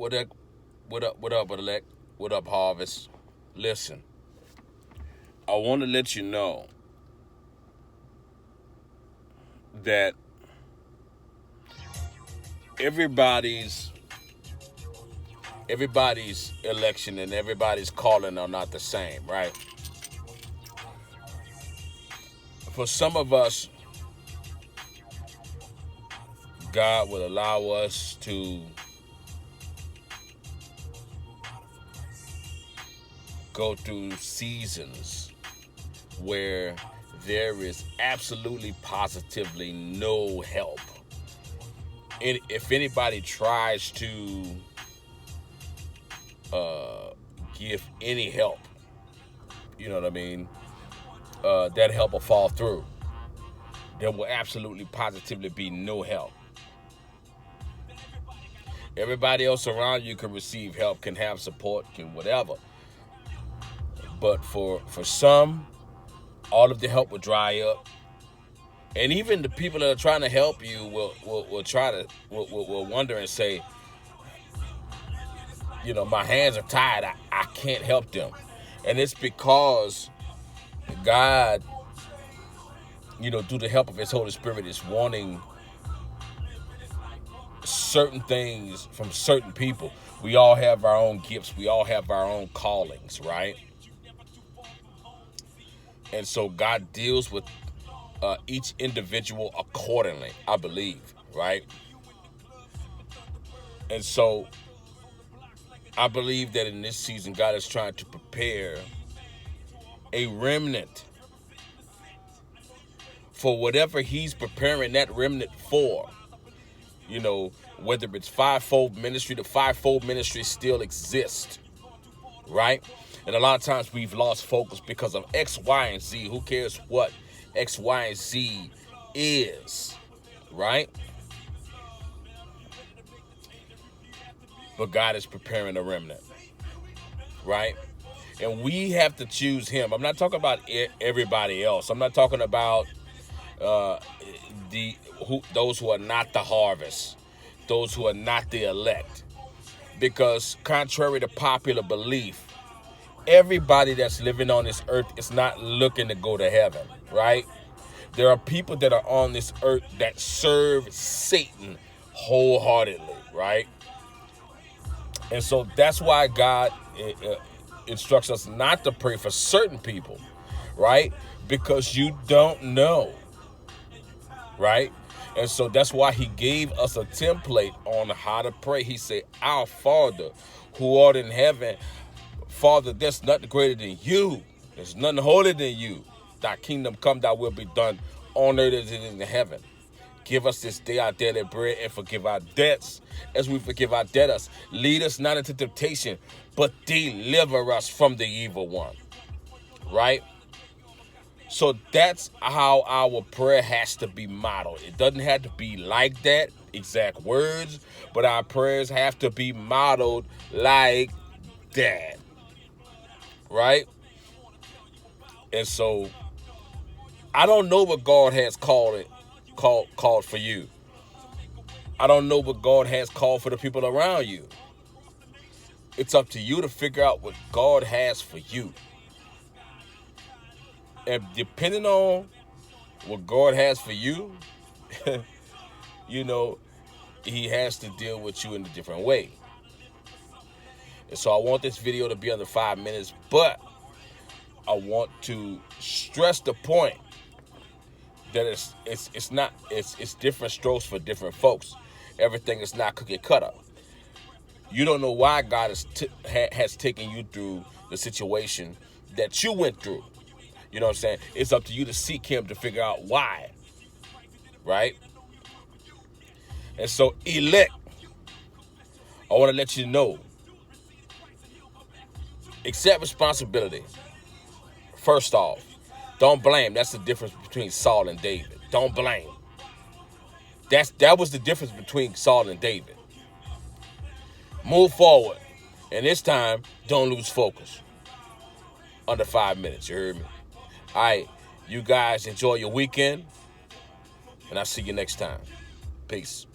What up? What up, elect? What up, Harvest? Listen, I want to let you know that everybody's everybody's election and everybody's calling are not the same, right? For some of us, God will allow us to go through seasons where there is absolutely positively no help. And if anybody tries to give any help, you know what I mean, that help will fall through. There will absolutely positively be no help. Everybody else around you can receive help, can have support, can whatever. But for some, all of the help will dry up. And even the people that are trying to help you will try to will wonder and say, my hands are tied. I can't help them. And it's because God, through the help of His Holy Spirit, is wanting certain things from certain people. We all have our own gifts. We all have our own callings, right? And so God deals with each individual accordingly, I believe, right? And so I believe that in this season, God is trying to prepare a remnant for whatever He's preparing that remnant for. Whether it's fivefold ministry, the fivefold ministry still exists, right? And a lot of times we've lost focus because of X, Y, and Z. Who cares what X, Y, and Z is, right? But God is preparing a remnant, right? And we have to choose Him. I'm not talking about everybody else. I'm not talking about those who are not the harvest, those who are not the elect. Because contrary to popular belief, everybody that's living on this earth is not looking to go to heaven, right? There are people that are on this earth that serve Satan wholeheartedly, right? And so that's why God instructs us not to pray for certain people, right? Because you don't know, right? And so that's why He gave us a template on how to pray. He said, "Our Father who art in heaven." Father, there's nothing greater than you. There's nothing holier than you. Thy kingdom come, thy will be done on earth as it is in heaven. Give us this day our daily bread, and forgive our debts as we forgive our debtors. Lead us not into temptation, but deliver us from the evil one. Right? So that's how our prayer has to be modeled. It doesn't have to be like that, exact words, but our prayers have to be modeled like that. Right? And so I don't know what God has called for you. I don't know what God has called for the people around you. It's up to you to figure out what God has for you. And depending on what God has for you, He has to deal with you in a different way. And so I want this video to be under 5 minutes, but I want to stress the point that it's different strokes for different folks. Everything is not cookie cutter. You don't know why God has taken you through the situation that you went through. You know what I'm saying? It's up to you to seek Him to figure out why. Right? And so, elect, I want to let you know, accept responsibility. First off, don't blame. That's the difference between Saul and David. Don't blame. That was the difference between Saul and David. Move forward. And this time, don't lose focus. Under 5 minutes, you heard me? All right, you guys enjoy your weekend, and I'll see you next time. Peace.